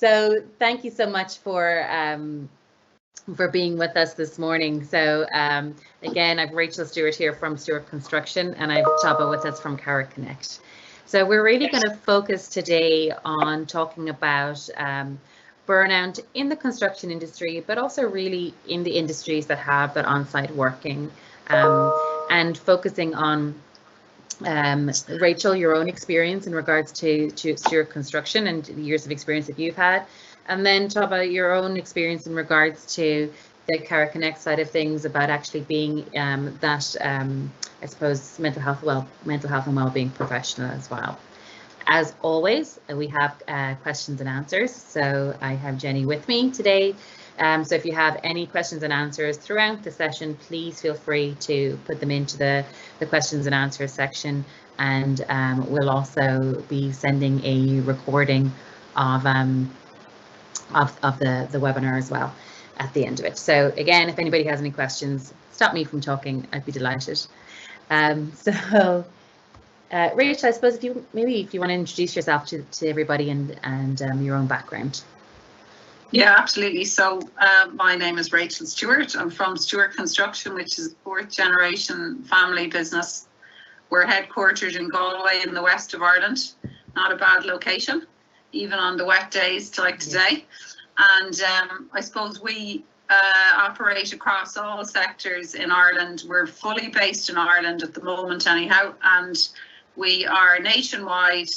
So thank you so much for being with us this morning. So again, I've Rachael Stewart here from Stewart Construction, and I've Tobba with us from Cara Connect. So we're really going to focus today on talking about burnout in the construction industry, but also really in the industries that have that on-site working, and focusing on Rachael, your own experience in regards to Stewart Construction and the years of experience that you've had, and then Tobba, your own experience in regards to the Cara Connect side of things, about actually being I suppose mental health and well-being professional as well. As always, we have questions and answers. So I have Jenny with me today. So if you have any questions and answers throughout the session, please feel free to put them into the questions and answers section, and we'll also be sending a recording of the webinar as well at the end of it. So again, if anybody has any questions, stop me from talking, I'd be delighted. Rach, I suppose if you want to introduce yourself to everybody and your own background. Yeah, absolutely. So my name is Rachael Stewart. I'm from Stewart Construction, which is a fourth generation family business. We're headquartered in Galway in the west of Ireland. Not a bad location, even on the wet days like today. And I suppose we operate across all sectors in Ireland. We're fully based in Ireland at the moment anyhow, and we are nationwide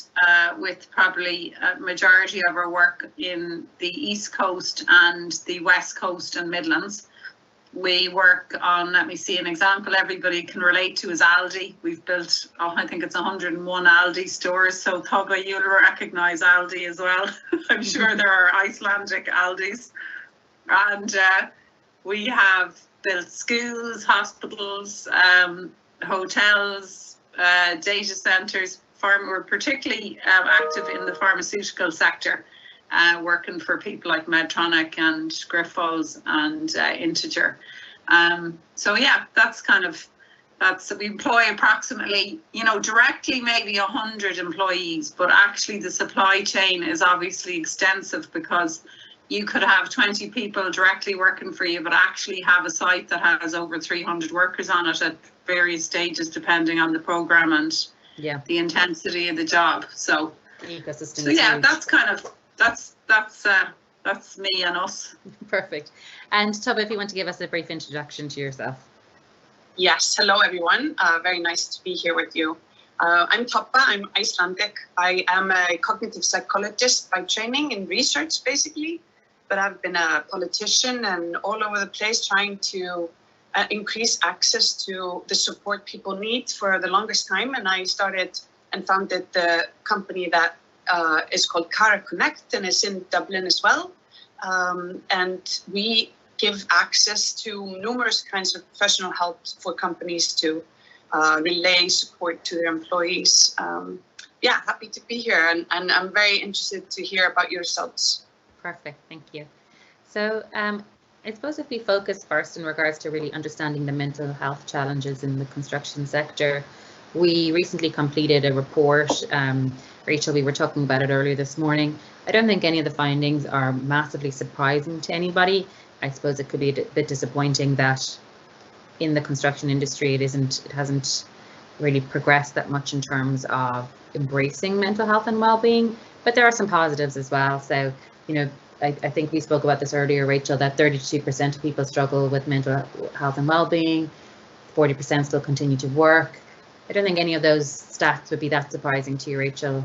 with probably a majority of our work in the East Coast and the West Coast and Midlands. We work on, let me see, an example everybody can relate to is Aldi. We've built, I think it's 101 Aldi stores. So Tobba, you'll recognise Aldi as well. I'm sure there are Icelandic Aldis. And we have built schools, hospitals, hotels, data centres. We're particularly active in the pharmaceutical sector, working for people like Medtronic and Grifols and Integer. So yeah, we employ approximately, directly maybe 100 employees, but actually the supply chain is obviously extensive, because you could have 20 people directly working for you, but actually have a site that has over 300 workers on it at various stages, depending on the program and the intensity of the job. So yeah, that's me and us. Perfect. And Tobba, if you want to give us a brief introduction to yourself. Yes, hello everyone. Very nice to be here with you. I'm Tobba, I'm Icelandic. I am a cognitive psychologist by training in research, basically, but I've been a politician and all over the place trying to increase access to the support people need for the longest time. And I started and founded the company that is called Cara Connect, and is in Dublin as well. And we give access to numerous kinds of professional help for companies to relay support to their employees. Yeah, happy to be here, and I'm very interested to hear about your results. Perfect, thank you. So I suppose if we focus first in regards to really understanding the mental health challenges in the construction sector, we recently completed a report. Rachael, we were talking about it earlier this morning. I don't think any of the findings are massively surprising to anybody. I suppose it could be a bit disappointing that in the construction industry, it hasn't really progressed that much in terms of embracing mental health and well-being, but there are some positives as well. So, I think we spoke about this earlier, Rachael, that 32% of people struggle with mental health and well-being, 40% still continue to work. I don't think any of those stats would be that surprising to you, Rachael.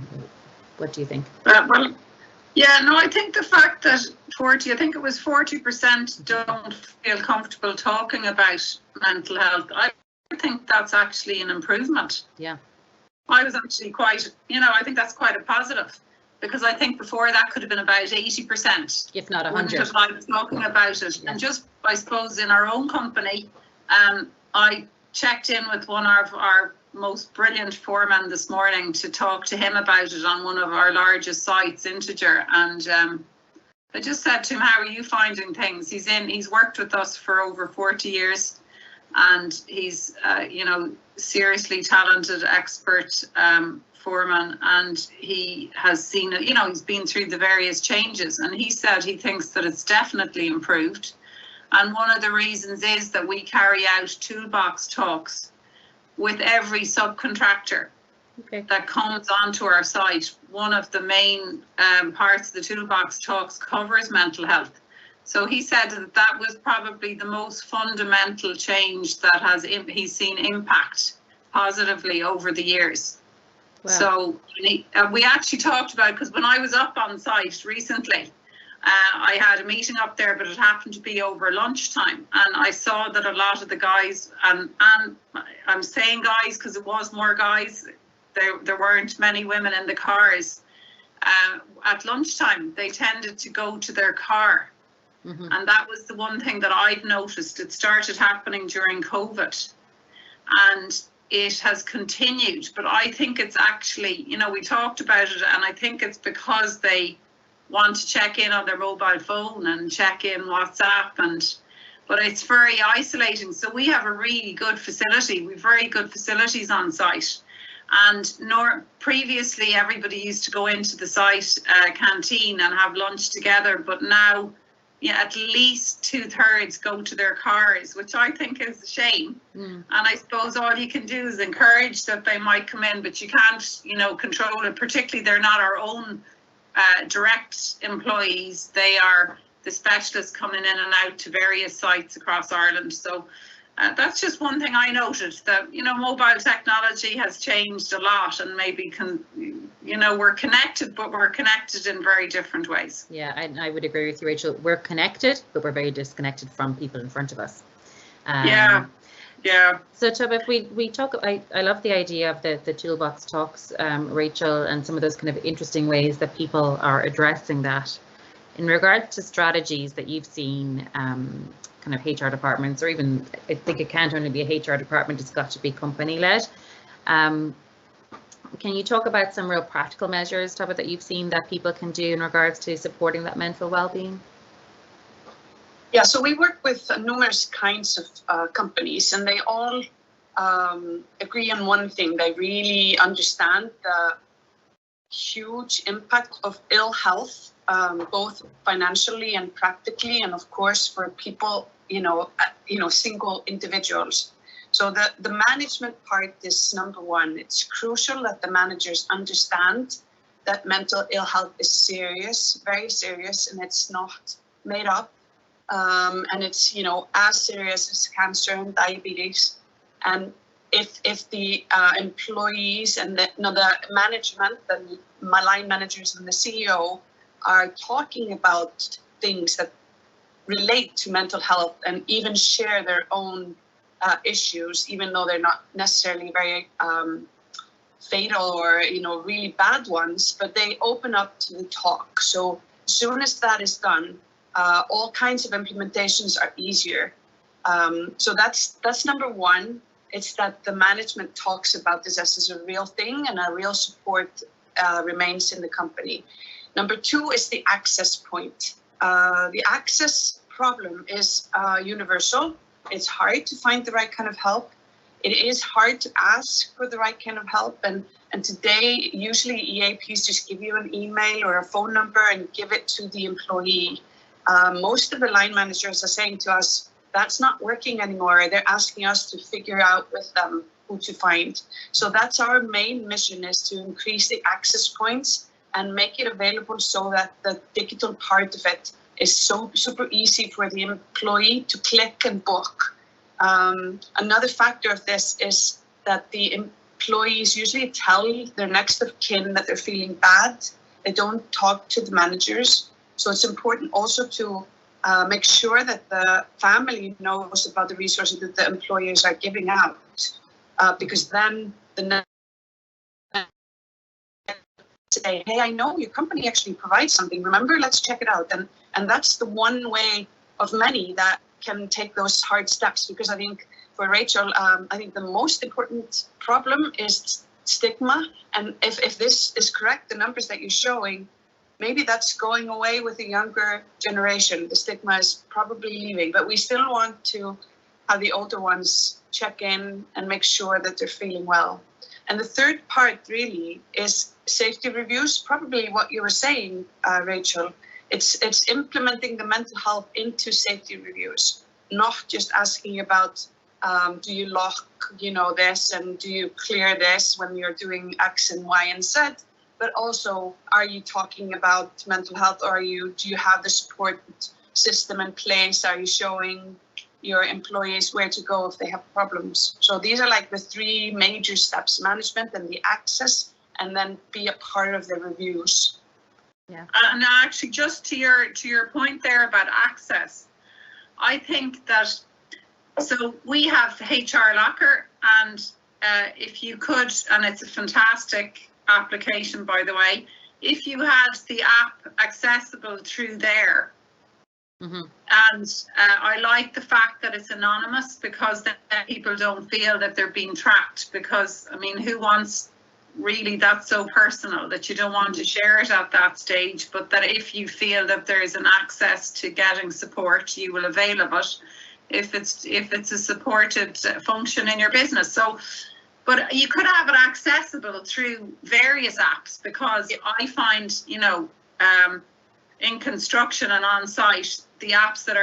What do you think? Well, yeah, no, I think the fact that 40% don't feel comfortable talking about mental health, I think that's actually an improvement. Yeah. I was actually quite, I think that's quite a positive, because I think before that could have been about 80%. If not 100. Wouldn't have liked talking about it. Yeah. And just, I suppose, in our own company, I checked in with one of our most brilliant foremen this morning to talk to him about it on one of our largest sites, Integer, and I just said to him, how are you finding things? He's worked with us for over 40 years, and he's seriously talented expert foreman, and he has seen it, you know, he's been through the various changes, and he said he thinks that it's definitely improved. And one of the reasons is that we carry out toolbox talks with every subcontractor that comes onto our site. One of the main parts of the toolbox talks covers mental health. So he said that that was probably the most fundamental change that he's seen impact positively over the years. Wow. So we actually talked about, because when I was up on site recently, I had a meeting up there, but it happened to be over lunchtime, and I saw that a lot of the guys, and I'm saying guys because it was more guys, there weren't many women in the cars. At lunchtime, they tended to go to their car. And that was the one thing that I've noticed. It started happening during COVID, and it has continued. But I think it's actually, you know, we talked about it, and I think it's because they want to check in on their mobile phone and check in WhatsApp, but it's very isolating. So we have a really good facility. We've very good facilities on site. And previously everybody used to go into the site canteen and have lunch together, but now at least 2/3 go to their cars, which I think is a shame. And I suppose all you can do is encourage that they might come in, but you can't, you know, control it. Particularly, they're not our own direct employees. They are the specialists coming in and out to various sites across Ireland. So that's just one thing I noted, that, you know, mobile technology has changed a lot, and maybe you know, we're connected, but we're connected in very different ways. Yeah, I would agree with you, Rachael. We're connected, but we're very disconnected from people in front of us. Yeah. So Tobba, if we talk, I love the idea of the toolbox talks, Rachael, and some of those kind of interesting ways that people are addressing that. In regard to strategies that you've seen, kind of HR departments, or even, I think it can't only be a HR department, it's got to be company led. Can you talk about some real practical measures, Tobba, that you've seen that people can do in regards to supporting that mental well-being? Yeah, so we work with numerous kinds of companies, and they all agree on one thing. They really understand the huge impact of ill health, both financially and practically, and of course for people, single individuals. So the management part is number one. It's crucial that the managers understand that mental ill health is serious, very serious, and it's not made up. And it's, as serious as cancer and diabetes. And if the employees and the management, my line managers and the CEO are talking about things that relate to mental health and even share their own issues, even though they're not necessarily very fatal or really bad ones, but they open up to the talk. So as soon as that is done, all kinds of implementations are easier. So that's number one. It's that the management talks about this as a real thing, and a real support remains in the company. Number two is the access point. The access problem is universal. It's hard to find the right kind of help. It is hard to ask for the right kind of help. And today, usually EAPs just give you an email or a phone number and give it to the employee. Most of the line managers are saying to us, that's not working anymore. They're asking us to figure out with them who to find. So that's our main mission, is to increase the access points and make it available so that the digital part of it is so super easy for the employee to click and book. Another factor of this is that the employees usually tell their next of kin that they're feeling bad. They don't talk to the managers. So it's important also to make sure that the family knows about the resources that the employers are giving out, because then the next say, hey, I know your company actually provides something. Remember, let's check it out. And that's the one way of many that can take those hard steps, because I think for Rachael, I think the most important problem is stigma. And if this is correct, the numbers that you're showing, maybe that's going away with the younger generation. The stigma is probably leaving, but we still want to have the older ones check in and make sure that they're feeling well. And the third part really is safety reviews, probably what you were saying, Rachel. It's implementing the mental health into safety reviews, not just asking about do you lock, this, and do you clear this when you're doing X and Y and Z, but also, are you talking about mental health, or do you have the support system in place? Are you showing your employees where to go if they have problems? So these are like the three major steps: management and the access, and then be a part of the reviews. Yeah. And actually, just to your point there about access, I think that, so we have HRLocker, and if you could, and it's a fantastic application, by the way, if you had the app accessible through there, and I like the fact that it's anonymous, because then people don't feel that they're being tracked, because, I mean, who wants really that's so personal that you don't want to share it at that stage, but that if you feel that there is an access to getting support, you will avail of it if it's a supported function in your business. So, but you could have it accessible through various apps, because I find, in construction and on site, the apps that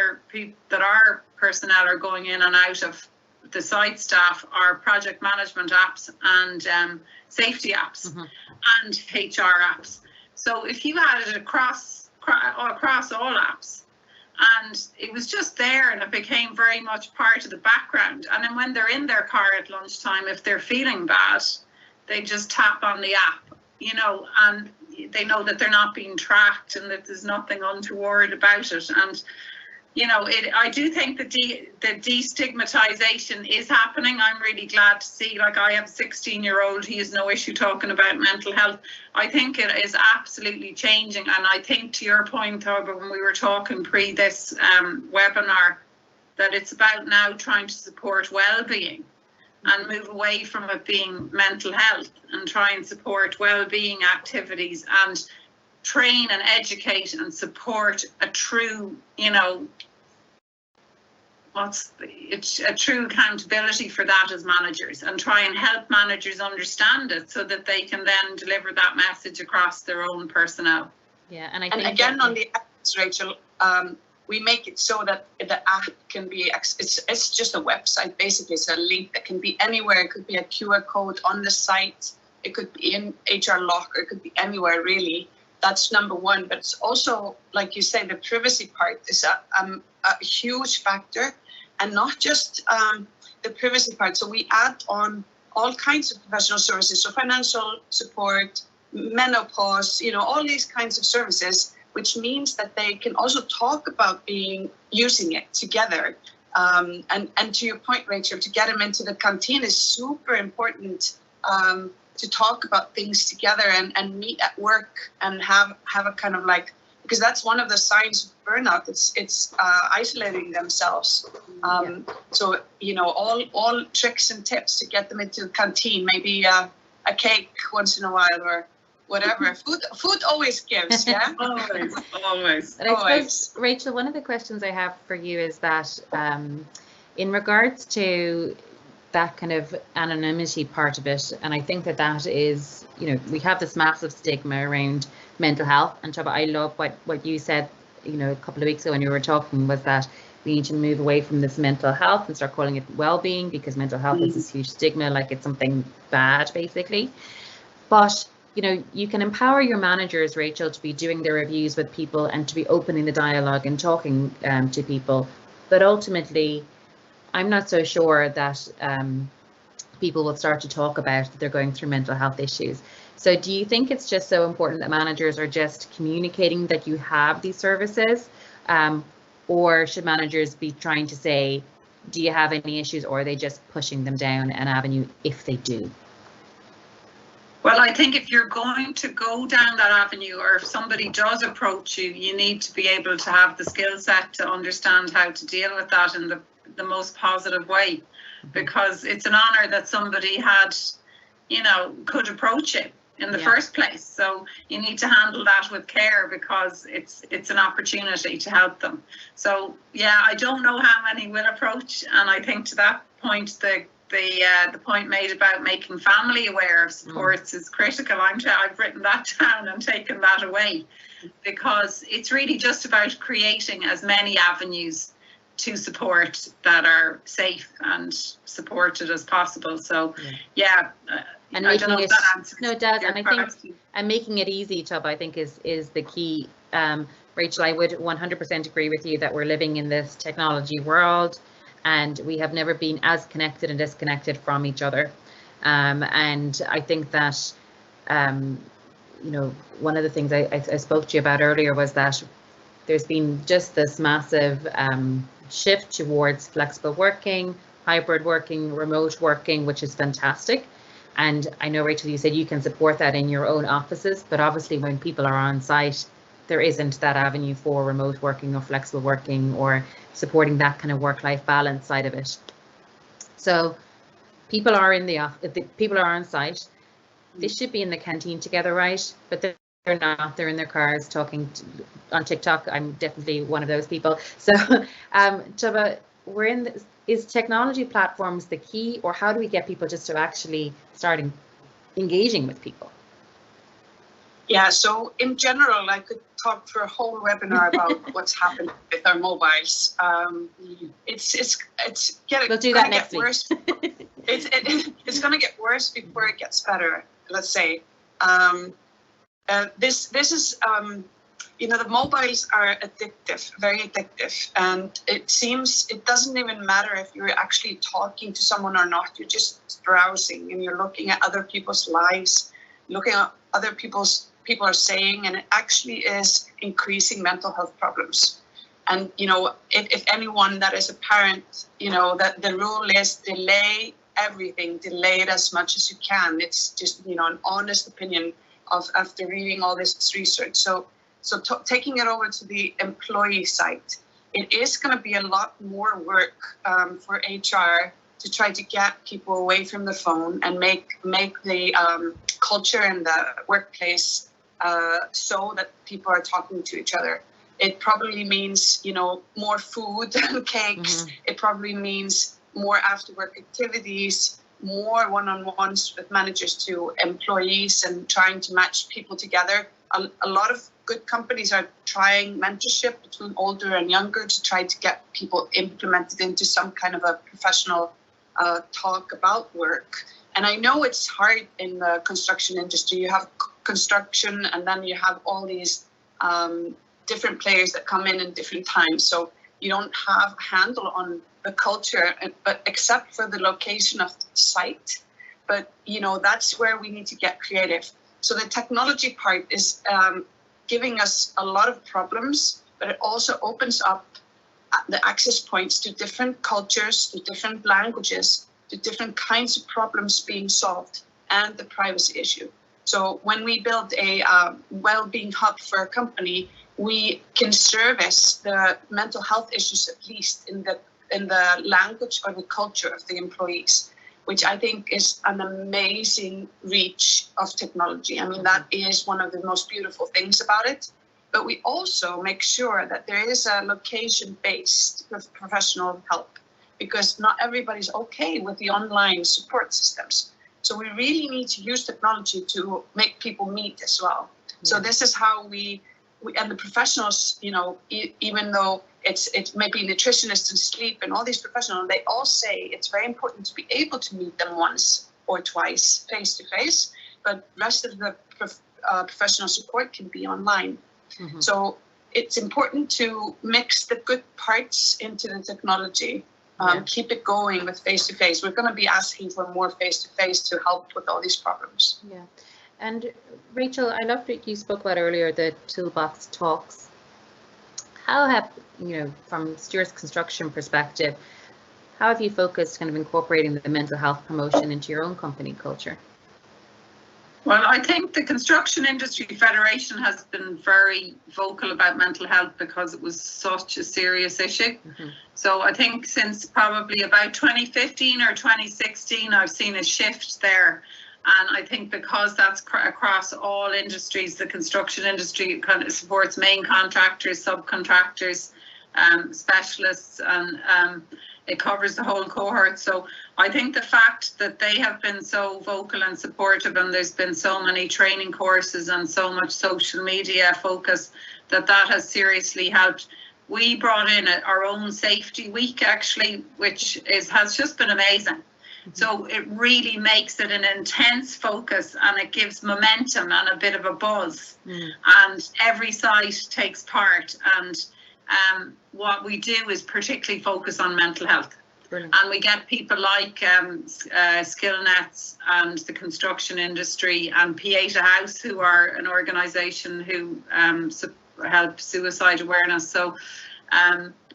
our personnel are going in and out of, the site staff, are project management apps and safety apps and HR apps. So if you had it across all apps, and it was just there, and it became very much part of the background, and then when they're in their car at lunchtime, if they're feeling bad, they just tap on the app, and they know that they're not being tracked and that there's nothing untoward about it. And I do think the destigmatization is happening. I'm really glad to see, like, I have a 16-year-old, he has no issue talking about mental health. I think it is absolutely changing. And I think, to your point, Tobba, when we were talking pre this webinar, that it's about now trying to support well-being and move away from it being mental health, and try and support well-being activities and train and educate and support a true, it's a true accountability for that as managers, and try and help managers understand it so that they can then deliver that message across their own personnel. Yeah, and again, on the apps, Rachel, we make it so that the app can be, it's just a website, basically. It's a link that can be anywhere. It could be a QR code on the site. It could be in HRLocker. It could be anywhere, really. That's number one. But it's also, like you say, the privacy part is a huge factor, and not just the privacy part. So we add on all kinds of professional services, so financial support, menopause, all these kinds of services, which means that they can also talk about using it together. And to your point, Rachel, to get them into the canteen is super important, to talk about things together and meet at work and have a kind of like, because that's one of the signs of burnout. It's isolating themselves. So, all tricks and tips to get them into the canteen, maybe a cake once in a while, or whatever. Food always gives, yeah? always. And I suppose, Rachel, one of the questions I have for you is that in regards to that kind of anonymity part of it, and I think that is, we have this massive stigma around mental health. And Tobba, I love what you said, a couple of weeks ago when you were talking, was that we need to move away from this mental health and start calling it well-being, because mental health is this huge stigma, like it's something bad, basically. But you can empower your managers, Rachel, to be doing their reviews with people and to be opening the dialogue and talking to people. But ultimately, I'm not so sure that people will start to talk about that they're going through mental health issues. So do you think it's just so important that managers are just communicating that you have these services? Or should managers be trying to say, do you have any issues, or are they just pushing them down an avenue if they do? Well, I think if you're going to go down that avenue, or if somebody does approach you, you need to be able to have the skill set to understand how to deal with that in the most positive way, because it's an honor that somebody had, could approach you in the first place. So you need to handle that with care, because it's an opportunity to help them. So yeah, I don't know how many will approach, and I think to that point, the point made about making family aware of supports is critical. I've written that down and taken that away, because it's really just about creating as many avenues to support that are safe and supported as possible. So yeah, and I don't know if that answers. No, it does, and I think and making it easy, Tobba, I think is the key. Rachel, I would 100% agree with you that we're living in this technology world, and we have never been as connected and disconnected from each other. And I think that, you know, one of the things I spoke to you about earlier was that there's been just this massive shift towards flexible working, hybrid working, remote working, which is fantastic. And I know, Rachel, you said you can support that in your own offices, but obviously when people are on site, there isn't that avenue for remote working or flexible working or supporting that kind of work-life balance side of it. So people are in the people are on site. They should be in the canteen together, right? But they're not. They're in their cars talking on TikTok. I'm definitely one of those people. So, Tobba, we're in this. Is technology platforms the key, or how do we get people just to actually start engaging with people? Yeah, so in general, I could talk for a whole webinar about what's happened with our mobiles. It's we'll do that next week. Worse. It's going to get worse before it gets better. Let's say this is you know, the mobiles are addictive, very addictive, and it seems it doesn't even matter if you're actually talking to someone or not. You're just browsing and you're looking at other people's lives, looking at other people are saying, and it actually is increasing mental health problems. And you know, if anyone that is a parent, you know that the rule is delay everything, delay it as much as you can. It's just, you know, an honest opinion of after reading all this research. So taking it over to the employee side, it is going to be a lot more work for HR to try to get people away from the phone and make the culture in the workplace so that people are talking to each other. It probably means, you know, more food and cakes. Mm-hmm. It probably means more after-work activities, more one-on-ones with managers to employees and trying to match people together. A lot of good companies are trying mentorship between older and younger to try to get people implemented into some kind of a professional talk about work. And I know it's hard in the construction industry. You have construction and then you have all these different players that come in different times. So you don't have a handle on the culture, but except for the location of the site. But, you know, that's where we need to get creative. So the technology part is giving us a lot of problems, but it also opens up the access points to different cultures, to different languages, to different kinds of problems being solved, and the privacy issue. So when we build a well-being hub for a company, we can service the mental health issues at least in the language or the culture of the employees, which I think is an amazing reach of technology. I mean, that is one of the most beautiful things about it. But we also make sure that there is a location-based professional help, because not everybody's okay with the online support systems. So we really need to use technology to make people meet as well. Yeah. So this is how we and the professionals, you know, even though it's maybe nutritionists and sleep and all these professionals, they all say it's very important to be able to meet them once or twice face to face, but the rest of the professional support can be online. Mm-hmm. So it's important to mix the good parts into the technology. Keep it going with face to face. We're going to be asking for more face to face to help with all these problems. Yeah. And Rachel, I loved what you spoke about earlier, the toolbox talks. How have, you know, from Stewart's construction perspective, how have you focused kind of incorporating the mental health promotion into your own company culture? Well, I think the Construction Industry Federation has been very vocal about mental health because it was such a serious issue. Mm-hmm. So I think since probably about 2015 or 2016, I've seen a shift there. And I think because that's across all industries, the construction industry kind of supports main contractors, subcontractors, specialists, and it covers the whole cohort. So I think the fact that they have been so vocal and supportive, and there's been so many training courses and so much social media focus, that has seriously helped. We brought in our own safety week, actually, which has just been amazing. So it really makes it an intense focus, and it gives momentum and a bit of a buzz. And every site takes part. And what we do is particularly focus on mental health. Brilliant. And we get people like SkillNets and the construction industry and Pieta House, who are an organisation who help suicide awareness. So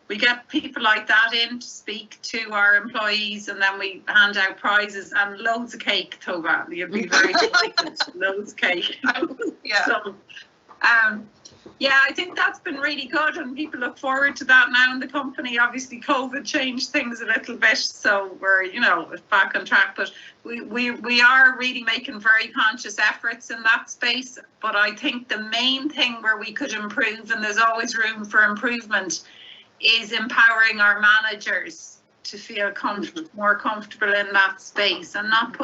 we get people like that in to speak to our employees, and then we hand out prizes and loads of cake, Tobba. You'll be very delighted. Loads of cake. Yeah. So, yeah, I think that's been really good, and people look forward to that now in the company. Obviously, COVID changed things a little bit, so we're, back on track. But we are really making very conscious efforts in that space. But I think the main thing where we could improve, and there's always room for improvement, is empowering our managers to feel more comfortable in that space, and not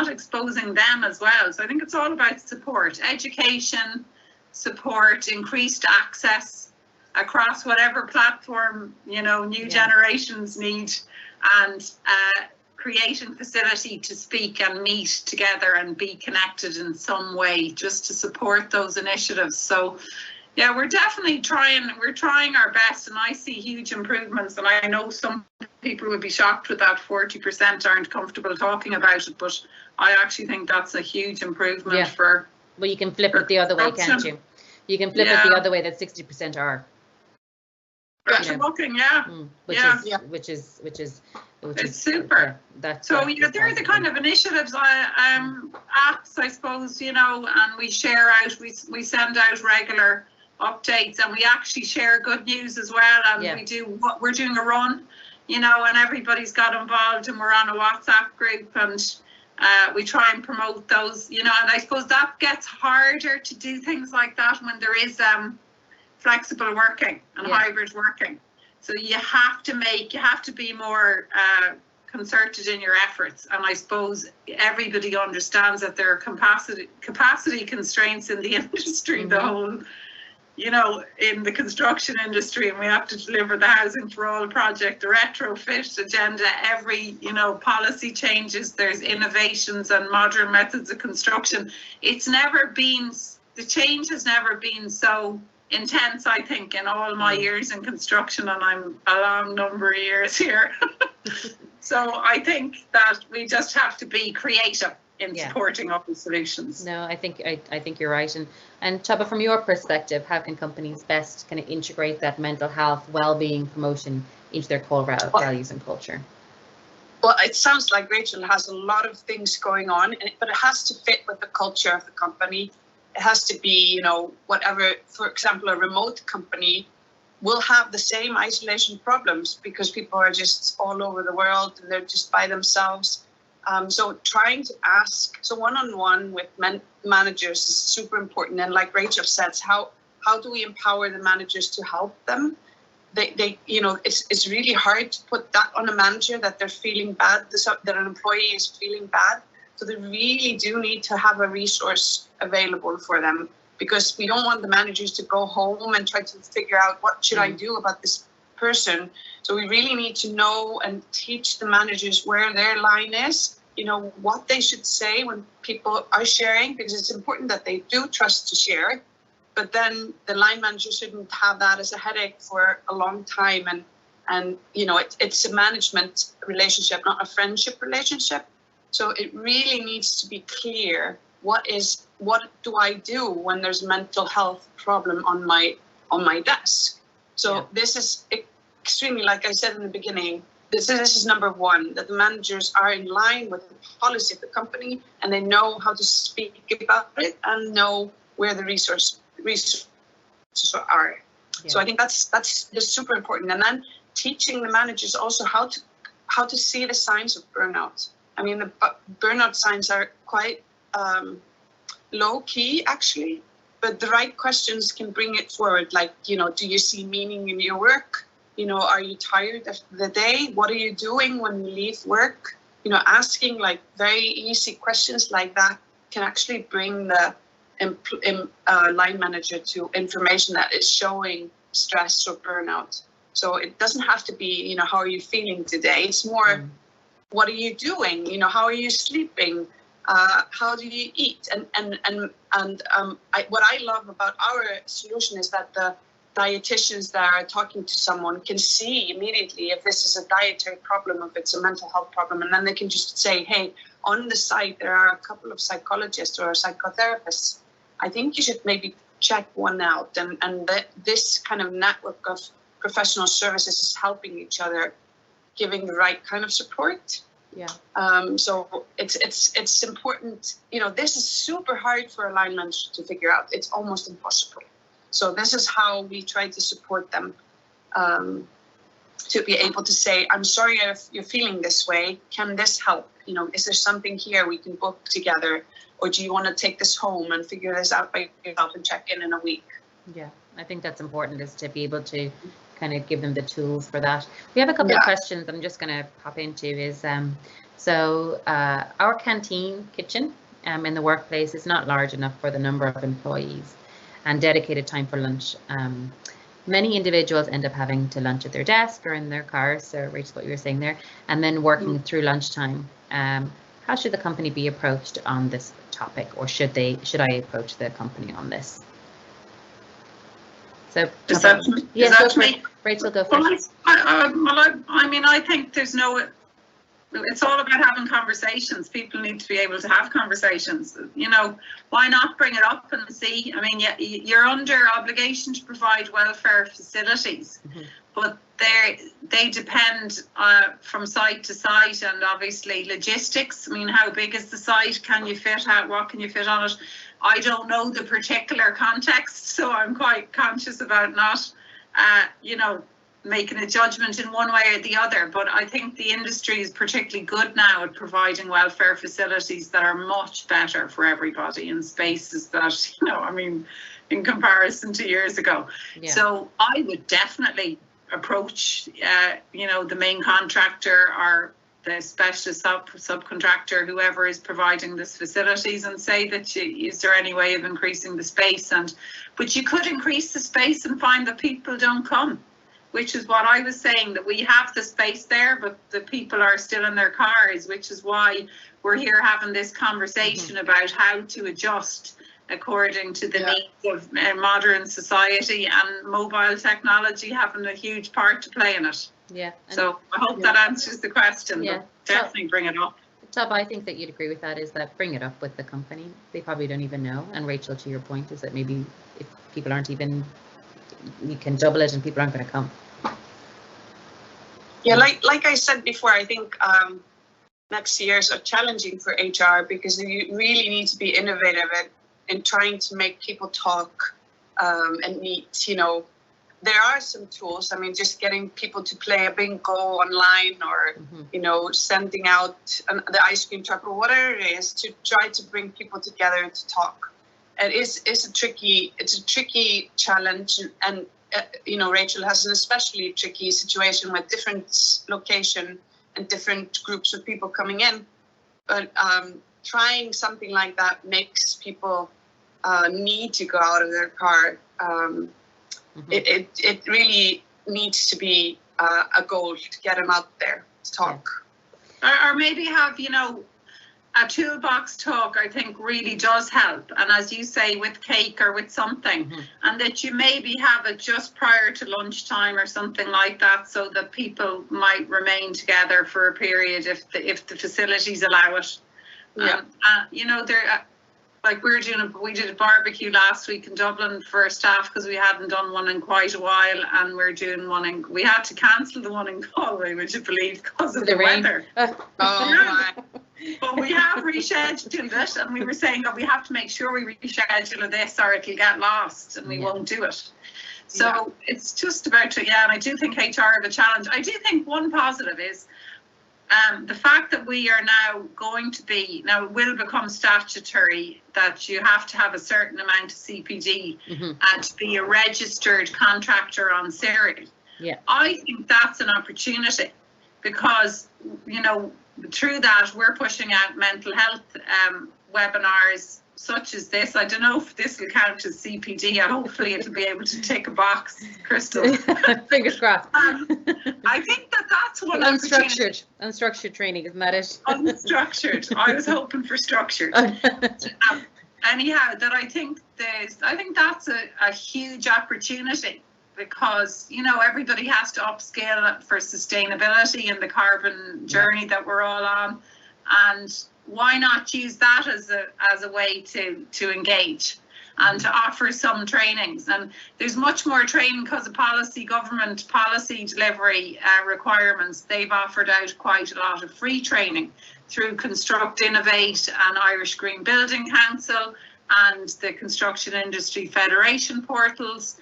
exposing them as well. So I think it's all about support, education, support, increased access across whatever platform, new generations need, and creating facility to speak and meet together and be connected in some way, just to support those initiatives. So yeah, we're definitely trying our best, and I see huge improvements. And I know some people would be shocked with that 40% aren't comfortable talking about it, but I actually think that's a huge improvement for. Well, you can flip it the other way, can't you? You can flip it the other way, that 60% are. Looking, which is super. They're the kind of initiatives, apps, I suppose, and we share out, we send out regular updates, and we actually share good news as well. And we're doing a run, and everybody's got involved, and we're on a WhatsApp group, and we try and promote those, and I suppose that gets harder to do things like that when there is flexible working and hybrid working. So you have to be more concerted in your efforts. And I suppose everybody understands that there are capacity constraints in the industry, the whole, in the construction industry, and we have to deliver the housing for all project, the retrofit agenda, every, policy changes, there's innovations and modern methods of construction. The change has never been so intense, I think, in all my years in construction, and I'm a long number of years here. So I think that we just have to be creative in supporting open solutions. No, I think you're right. And Tobba, from your perspective, how can companies best kind of integrate that mental health, well-being promotion into their core values and culture? Well, it sounds like Rachael has a lot of things going on, but it has to fit with the culture of the company. It has to be, whatever, for example, a remote company will have the same isolation problems because people are just all over the world and they're just by themselves. So trying to ask, one-on-one with managers is super important. And like Rachael says, how do we empower the managers to help them? It's really hard to put that on a manager that they're feeling bad, that an employee is feeling bad. So they really do need to have a resource available for them, because we don't want the managers to go home and try to figure out what should I do about this person. So we really need to know and teach the managers where their line is, what they should say when people are sharing, because it's important that they do trust to share. But then the line manager shouldn't have that as a headache for a long time. And it's a management relationship, not a friendship relationship. So it really needs to be clear, what do I do when there's a mental health problem on my desk? So this is extremely, like I said in the beginning, this is number one, that the managers are in line with the policy of the company, and they know how to speak about it and know where the resources are. Yeah. So I think that's just super important. And then teaching the managers also how to see the signs of burnout. I mean, the burnout signs are quite low key, actually, but the right questions can bring it forward. Like, do you see meaning in your work? are you tired of the day? What are you doing when you leave work? Asking like very easy questions like that can actually bring the line manager to information that is showing stress or burnout. So it doesn't have to be, how are you feeling today? It's more, what are you doing? How are you sleeping? How do you eat? What I love about our solution is that the dietitians that are talking to someone can see immediately if this is a dietary problem, if it's a mental health problem, and then they can just say, hey, on the site there are a couple of psychologists or psychotherapists. I think you should maybe check one out. And this kind of network of professional services is helping each other, giving the right kind of support. Yeah. So it's important. This is super hard for a line manager to figure out. It's almost impossible. So this is how we try to support them, to be able to say, I'm sorry if you're feeling this way. Can this help? Is there something here we can book together? Or do you want to take this home and figure this out by yourself and check in a week? Yeah, I think that's important, is to be able to kind of give them the tools for that. We have a couple of questions I'm just going to pop into is, our canteen kitchen in the workplace is not large enough for the number of employees and dedicated time for lunch. Many individuals end up having to lunch at their desk or in their cars, so Rachel, what you were saying there, and then working through lunchtime. How should the company be approached on this topic, or should I approach the company on this? So, Rachel, go first. I think there's no. It's all about having conversations. People need to be able to have conversations. Why not bring it up and see? You're under obligation to provide welfare facilities, but they depend from site to site, and obviously logistics. How big is the site? Can you fit out? What can you fit on it? I don't know the particular context, so I'm quite conscious about not, making a judgment in one way or the other. But I think the industry is particularly good now at providing welfare facilities that are much better for everybody in spaces that, in comparison to years ago. Yeah. So I would definitely approach, the main contractor or the specialist subcontractor, whoever is providing this facilities, and say that is there any way of increasing the space? But you could increase the space and find that people don't come, which is what I was saying, that we have the space there, but the people are still in their cars, which is why we're here having this conversation about how to adjust according to the needs of modern society, and mobile technology having a huge part to play in it. Yeah. So I hope that answers the question. Yeah. Definitely bring it up. Tobba, I think that you'd agree with that, is that bring it up with the company. They probably don't even know. And Rachel, to your point, is that maybe if people aren't even, you can double it and people aren't going to come. Yeah, like I said before, I think next years are challenging for HR, because you really need to be innovative in trying to make people talk and meet. There are some tools. Just getting people to play a bingo online, or sending out the ice cream truck, or whatever it is, to try to bring people together to talk. And it's a tricky challenge, and Rachel has an especially tricky situation with different location and different groups of people coming in. But trying something like that makes people need to go out of their car. It really needs to be a goal to get them out there to talk. Or maybe have, a toolbox talk, I think really does help. And as you say, with cake or with something, and that you maybe have it just prior to lunchtime or something like that, so that people might remain together for a period if the facilities allow it. Yeah. We did a barbecue last week in Dublin for staff, because we hadn't done one in quite a while, and we're doing one we had to cancel the one in Galway, would you believe, because of the weather. But we have rescheduled it, and we were saying that we have to make sure we reschedule this or it'll get lost and we won't do it. So it's just about and I do think HR have a challenge. I do think one positive is the fact that we are now it will become statutory that you have to have a certain amount of CPD and to be a registered contractor on CERI. Yeah. I think that's an opportunity, because, you know, through that we're pushing out mental health webinars such as this. I don't know if this will count as CPD. Hopefully it'll be able to tick a box, Crystal. Fingers crossed. I think that's one unstructured training, isn't that it? Unstructured. I was hoping for structured. Anyhow, that I think that's a huge opportunity, because, you know, everybody has to upscale for sustainability in the carbon journey that we're all on, and why not use that as a way to engage and to offer some trainings. And there's much more training because of government policy delivery requirements. They've offered out quite a lot of free training through Construct, Innovate and Irish Green Building Council and the Construction Industry Federation portals.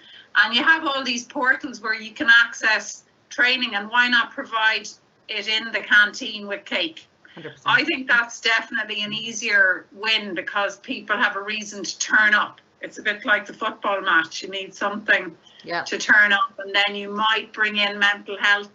And you have all these portals where you can access training, and why not provide it in the canteen with cake? 100%. I think that's definitely an easier win, because people have a reason to turn up. It's a bit like the football match. You need something to turn up, and then you might bring in mental health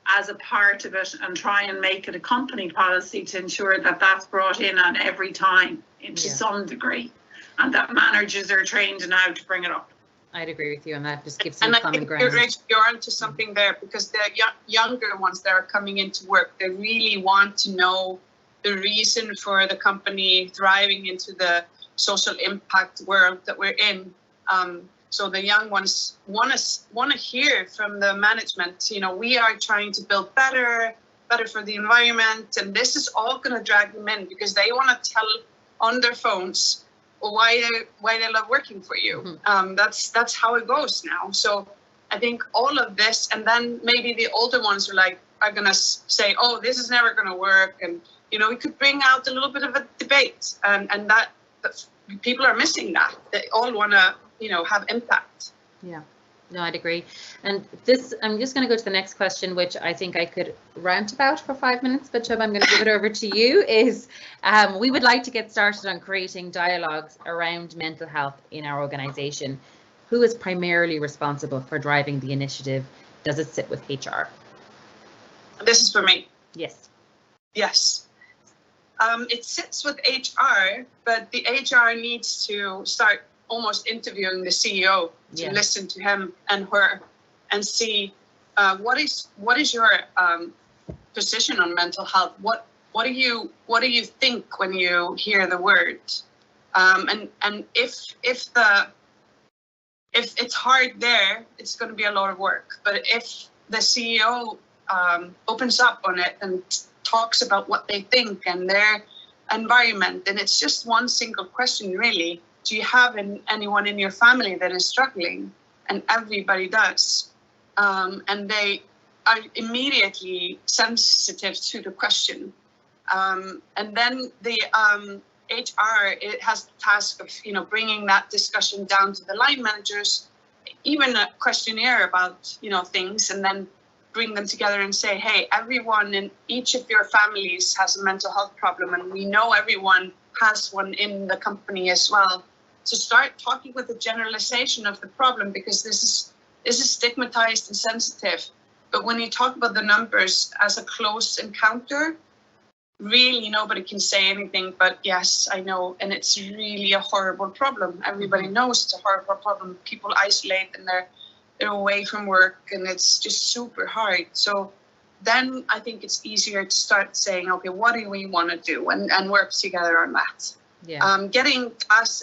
as a part of it and try and make it a company policy to ensure that that's brought in on every time to some degree, and that managers are trained now to bring it up. I'd agree with you on that. Just give some common ground. And I think you're onto something there, because the younger ones that are coming into work, they really want to know the reason for the company thriving into the social impact world that we're in. So the young ones want to hear from the management, you know, we are trying to build better for the environment, and this is all going to drag them in, because they want to tell on their phones why they love working for you. Mm-hmm. That's how it goes now. So I think all of this, and then maybe the older ones are gonna say, oh, this is never gonna work, and, you know, we could bring out a little bit of a debate, and that people are missing that. They all want to, you know, have impact. Yeah. No, I'd agree. And this, I'm just going to go to the next question, which I think I could rant about for 5 minutes, but Tobba, I'm going to give it over to you. Is we would like to get started on creating dialogues around mental health in our organisation. Who is primarily responsible for driving the initiative? Does it sit with HR? This is for me. Yes. Yes. It sits with HR, but the HR needs to start almost interviewing the CEO to listen to him and her and see what is your position on mental health. What do you think when you hear the word? And if it's hard there, it's going to be a lot of work. But if the CEO opens up on it and talks about what they think and their environment, and it's just one single question really. Do you have anyone in your family that is struggling? And everybody does. And they are immediately sensitive to the question. And then the HR, it has the task of, you know, bringing that discussion down to the line managers, even a questionnaire about, you know, things, and then bring them together and say, hey, everyone in each of your families has a mental health problem, and we know everyone has one in the company as well. To start talking with the generalization of the problem, because this is stigmatized and sensitive. But when you talk about the numbers as a close encounter, really nobody can say anything but yes, I know, and it's really a horrible problem. Everybody knows it's a horrible problem. People isolate and they're away from work, and it's just super hard. So then I think it's easier to start saying, okay, what do we want to do, and work together on that. Yeah. Getting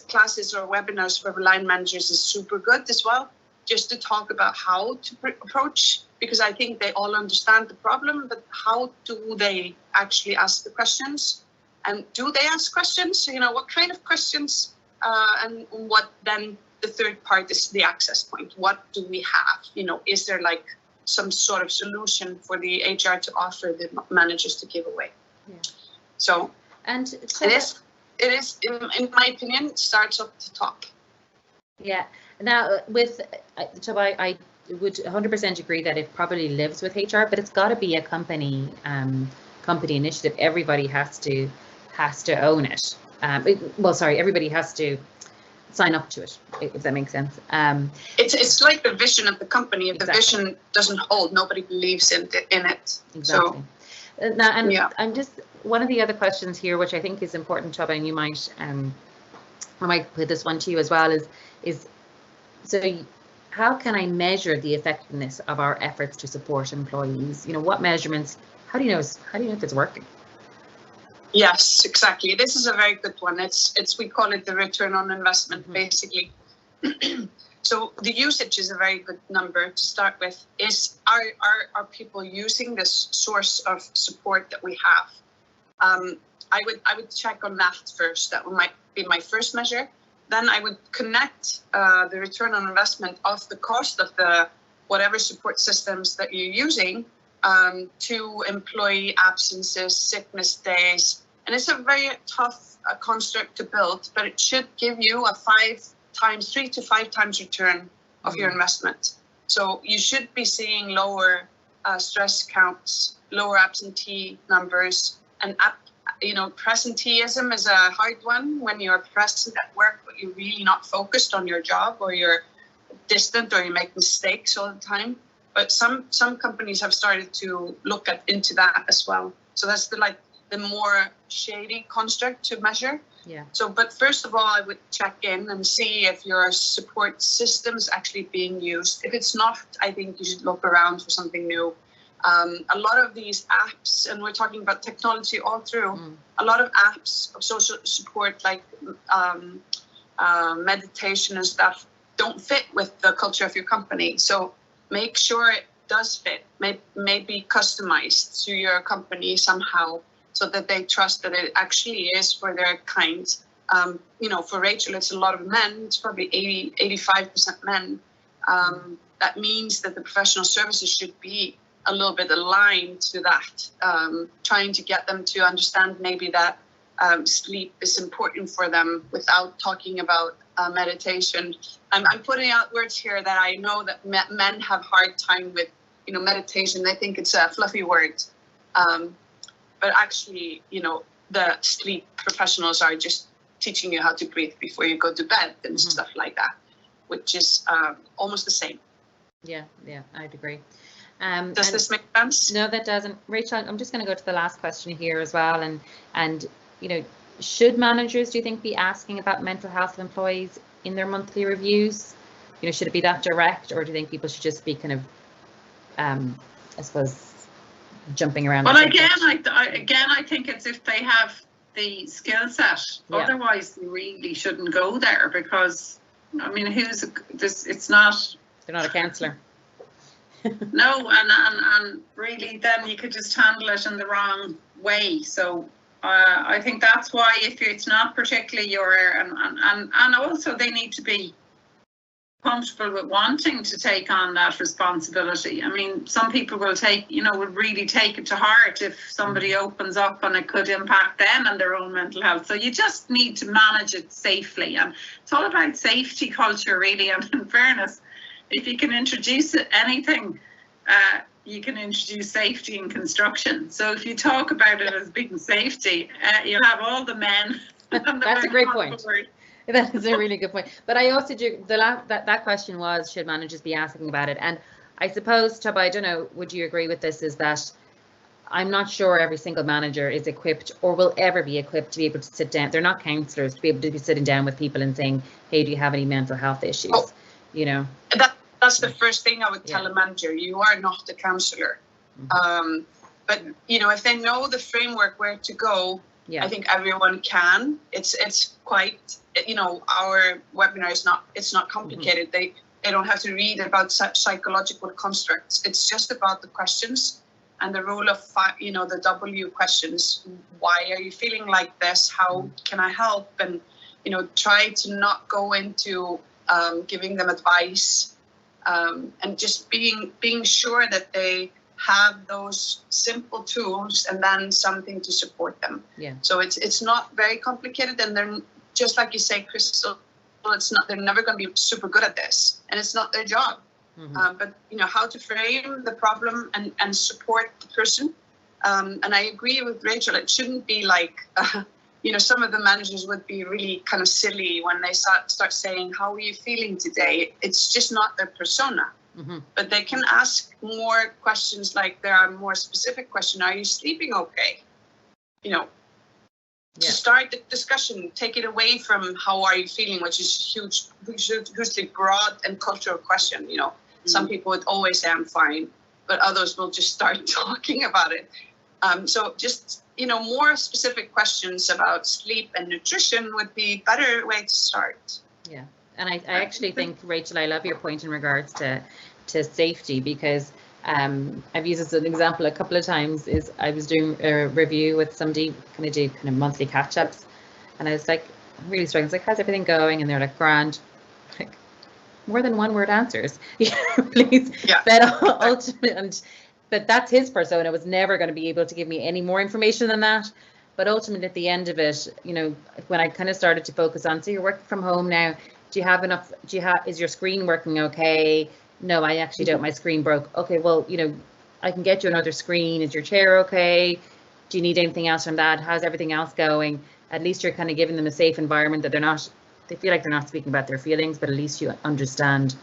classes or webinars for line managers is super good as well, just to talk about how to approach, because I think they all understand the problem, but how do they actually ask the questions? And do they ask questions? You know, what kind of questions? And what then the third part is the access point. What do we have? You know, is there like some sort of solution for the HR to offer the managers to give away? Yeah. So, and it is, in my opinion, it starts at the top. Yeah. Now, with Tobba, I would 100% agree that it probably lives with HR, but it's got to be a company initiative. Everybody has to own it. Everybody has to sign up to it, if that makes sense. It's like the vision of the company. If exactly. the vision doesn't hold, nobody believes in it. Exactly. So, now, and yeah. I'm just, one of the other questions here, which I think is important, Tobba, and you might, I might put this one to you as well, is so how can I measure the effectiveness of our efforts to support employees? You know, what measurements? How do you know if it's working? Yes, exactly. This is a very good one. It's we call it the return on investment, basically. So the usage is a very good number to start with. Is are people using this source of support that we have? I would check on that first. That might be my first measure. Then I would connect the return on investment of the cost of the whatever support systems that you're using to employee absences, sickness days. And it's a very tough construct to build, but it should give you a 3 to 5 times return of your investment. So you should be seeing lower stress counts, lower absentee numbers, and presenteeism is a hard one when you're present at work, but you're really not focused on your job, or you're distant, or you make mistakes all the time. But some companies have started to look into that as well. So that's the more shady construct to measure. Yeah. So, but first of all, I would check in and see if your support system is actually being used. If it's not, I think you should look around for something new. A lot of these apps, and we're talking about technology all through, a lot of apps of social support, like meditation and stuff, don't fit with the culture of your company. So make sure it does fit, maybe customized to your company somehow, so that they trust that it actually is for their kind. For Rachael, it's a lot of men. It's probably 85% men. That means that the professional services should be a little bit aligned to that, trying to get them to understand maybe that sleep is important for them without talking about meditation. I'm putting out words here that I know that men have hard time with, meditation. They think it's a fluffy word. But actually, the sleep professionals are just teaching you how to breathe before you go to bed and stuff like that, which is almost the same. Yeah, I'd agree. Does this make sense? No, that doesn't. Rachael, I'm just going to go to the last question here as well. And should managers, do you think, be asking about mental health of employees in their monthly reviews? Should it be that direct, or do you think people should just be kind of, I suppose, jumping around? Well, I think it's if they have the skill set. Yeah. Otherwise, they really shouldn't go there, because, it's not. They're not a counsellor. No, and really, then you could just handle it in the wrong way. So I think that's why, if it's not particularly your, and also they need to be comfortable with wanting to take on that responsibility. Some people will really take it to heart if somebody opens up and it could impact them and their own mental health. So you just need to manage it safely, and it's all about safety culture, really. And in fairness, if you can introduce anything, you can introduce safety in construction. So if you talk about it as being safety, you'll have all the men. That's a great point. That is a really good point. But I also do, that question was, should managers be asking about it? And I suppose, Tobba, I don't know, would you agree with this, is that I'm not sure every single manager is equipped or will ever be equipped to be able to sit down. They're not counsellors, to be able to be sitting down with people and saying, hey, do you have any mental health issues? That's the first thing I would tell a manager. You are not a counsellor. But, if they know the framework where to go, I think everyone can. It's quite, our webinar it's not complicated. They don't have to read about psychological constructs. It's just about the questions and the rule of, the W questions. Why are you feeling like this? How can I help? And, try to not go into giving them advice, and just being sure that they have those simple tools and then something to support them. Yeah. So it's not very complicated, and they're just like you say, Crystal. They're never going to be super good at this, and it's not their job. But how to frame the problem and support the person. And I agree with Rachael. It shouldn't be like you know, some of the managers would be really kind of silly when they start saying, how are you feeling today? It's just not their persona. Mm-hmm. But they can ask more questions, like there are more specific questions. Are you sleeping okay? You know, to start the discussion, take it away from how are you feeling, which is hugely broad and cultural question. You know, some people would always say I'm fine, but others will just start talking about it. So just, you know, more specific questions about sleep and nutrition would be a better way to start. Yeah, and I actually think, Rachel, I love your point in regards to safety, because I've used this as an example a couple of times. Is I was doing a review with somebody, kind of monthly catch-ups, and I was like, I'm really struggling. It's like, how's everything going? And they're like, grand. Like, more than one word answers, please. Yeah. But ultimately, but that's his persona, was never going to be able to give me any more information than that. But ultimately, at the end of it, you know, when I kind of started to focus on, so you're working from home now, do you have enough, is your screen working okay? No, I actually don't, my screen broke. Okay, well, you know, I can get you another screen. Is your chair okay? Do you need anything else from that? How's everything else going? At least you're kind of giving them a safe environment that they feel like they're not speaking about their feelings, but at least you understand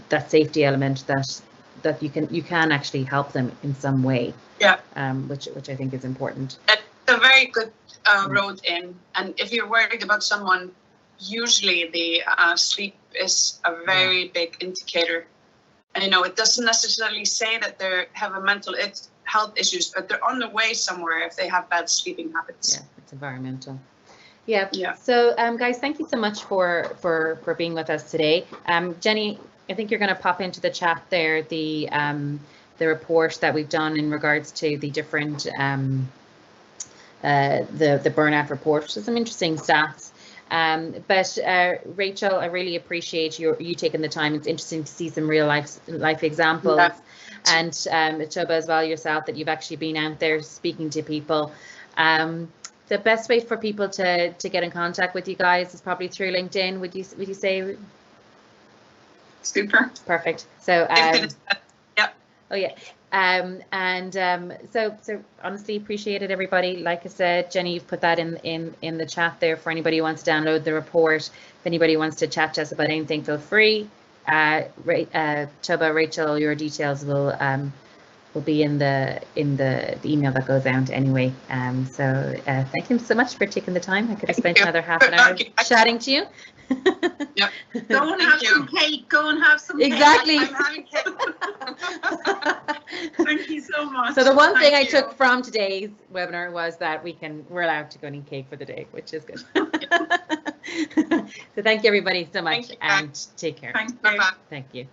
that safety element, that you can actually help them in some way. Yeah. Which I think is important. It's a very good road in. And if you're worried about someone, usually the sleep is a very big indicator. And, you know, it doesn't necessarily say that they have a mental health issues, but they're on the way somewhere if they have bad sleeping habits. Yeah, it's environmental. Yeah. Yeah. So, guys, thank you so much for being with us today. Jenny, I think you're going to pop into the chat there the report that we've done in regards to the different the burnout report, which is some interesting stats. But Rachel, I really appreciate you taking the time. It's interesting to see some real life examples. Yeah. And Tobba as well, yourself, that you've actually been out there speaking to people. The best way for people to get in contact with you guys is probably through LinkedIn. Would you say? Super. Perfect. So yeah. Oh yeah. So honestly appreciate it, everybody. Like I said, Jenny, you've put that in the chat there for anybody who wants to download the report. If anybody wants to chat to us about anything, feel free. Tobba, Rachel, your details will be in the email that goes out anyway. So thank you so much for taking the time. I could have spent another half an hour chatting to you. Yep. Go and have some cake. Go and have some exactly. cake. I'm having cake. Thank you so much. So the one thing I took from today's webinar was that we're allowed to go and eat cake for the day, which is good. So thank you everybody so much, and take care. Thank you. Thank you.